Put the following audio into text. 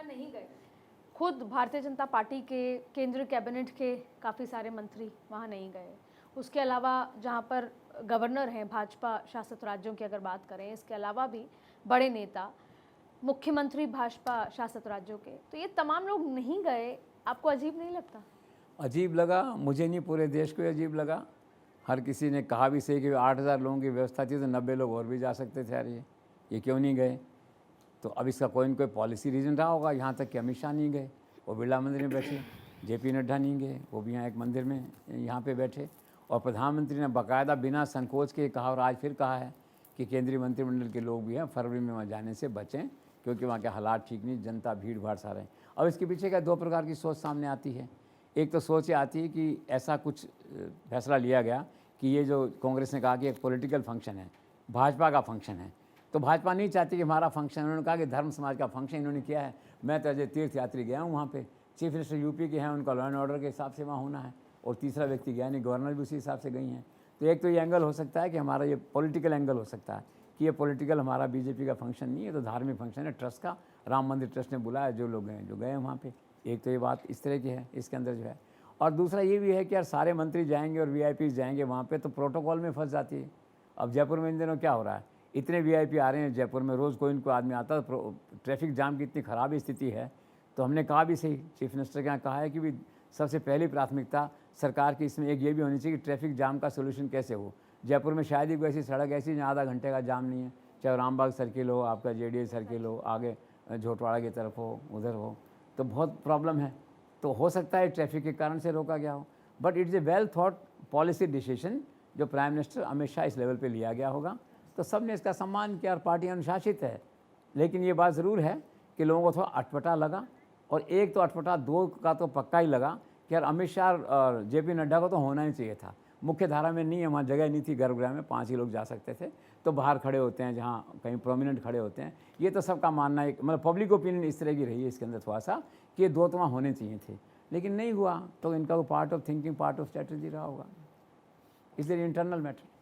नहीं गए। खुद भारतीय जनता पार्टी के केंद्रीय कैबिनेट के काफ़ी सारे मंत्री वहाँ नहीं गए। उसके अलावा जहाँ पर गवर्नर हैं भाजपा शासित राज्यों की अगर बात करें, इसके अलावा भी बड़े नेता, मुख्यमंत्री भाजपा शासित राज्यों के, तो ये तमाम लोग नहीं गए। आपको अजीब नहीं लगता? अजीब लगा, मुझे नहीं, पूरे देश को अजीब लगा। हर किसी ने कहा भी सही कि 8,000 लोगों की व्यवस्था थी तो 90 लोग और भी जा सकते थे यार, ये क्यों नहीं गए? तो अब इसका कोई न कोई पॉलिसी रीज़न रहा होगा। यहाँ तक कि अमित शाह नहीं गए, वो बिरला मंदिर में बैठे, JP नड्डा नहीं गए, वो भी यहाँ एक मंदिर में यहाँ पे बैठे, और प्रधानमंत्री ने बाकायदा बिना संकोच के कहा और आज फिर कहा है कि केंद्रीय मंत्रिमंडल के लोग भी हैं फरवरी में वहाँ जाने से बचें, क्योंकि वहाँ के हालात ठीक नहीं, जनता भीड़ भाड़ सा रहे। अब इसके पीछे क्या दो प्रकार की सोच सामने आती है। एक तो सोच ये आती है कि ऐसा कुछ फैसला लिया गया कि ये जो कांग्रेस ने कहा कि एक पॉलिटिकल फंक्शन है, भाजपा का फंक्शन है, तो भाजपा नहीं चाहती कि हमारा फंक्शन, उन्होंने कहा कि धर्म समाज का फंक्शन इन्होंने किया है। मैं तो अजय तीर्थ यात्री गया हूँ वहाँ पे, चीफ मिनिस्टर यूपी के हैं, उनका लॉ एंड ऑर्डर के हिसाब से वहाँ होना है, और तीसरा व्यक्ति गया नहीं, गवर्नर भी उसी हिसाब से गई हैं। तो एक तो ये एंगल हो सकता है कि हमारा ये पॉलिटिकल एंगल हो सकता है कि ये पॉलिटिकल हमारा बीजेपी का फंक्शन नहीं है, तो धार्मिक फंक्शन है ट्रस्ट का, राम मंदिर ट्रस्ट ने बुलाया, जो लोग गए जो गए वहाँ पे। एक तो ये बात इस तरह की है इसके अंदर जो है, और दूसरा ये भी है कि यार सारे मंत्री जाएंगे और वीआईपी जाएंगे वहाँ पे, तो प्रोटोकॉल में फंस जाती है। अब जयपुर में इन दिनों क्या हो रहा है, इतने वीआईपी आ रहे हैं जयपुर में, रोज़ कोई न कोई आदमी आता है, ट्रैफिक जाम की इतनी ख़राब स्थिति है। तो हमने कहा भी सही, चीफ मिनिस्टर के यहाँ कहा है कि भी सबसे पहली प्राथमिकता सरकार की इसमें एक ये भी होनी चाहिए कि ट्रैफिक जाम का सोल्यूशन कैसे हो। जयपुर में शायद ही कोई ऐसी सड़क ऐसी जहाँ आधा घंटे का जाम नहीं है, चाहे रामबाग सर्किल हो, आपका JDA सर्किल हो, आगे झोटवाड़ा की तरफ हो, उधर हो, तो बहुत प्रॉब्लम है। तो हो सकता है ट्रैफिक के कारण से रोका गया हो, but it's a well thought policy decision जो प्राइम मिनिस्टर अमित शाह इस लेवल पे लिया गया होगा, तो सब ने इसका सम्मान किया और पार्टी अनुशासित है। लेकिन ये बात ज़रूर है कि लोगों को थोड़ा अटपटा लगा, और एक तो अटपटा, दो का तो पक्का ही लगा कि यार अमित शाह और JP नड्डा को तो होना ही चाहिए था। मुख्य धारा में नहीं है, वहाँ जगह नहीं थी, गर्भगृह में 5 ही लोग जा सकते थे, तो बाहर खड़े होते हैं जहाँ कहीं प्रोमिनेंट खड़े होते हैं। ये तो सबका मानना है, मतलब पब्लिक ओपिनियन इस तरह की रही है इसके अंदर थोड़ा सा कि ये दो तो वहाँ होने चाहिए थे, लेकिन नहीं हुआ, तो इनका वो part of thinking, part of strategy रहा होगा। Is internal matter.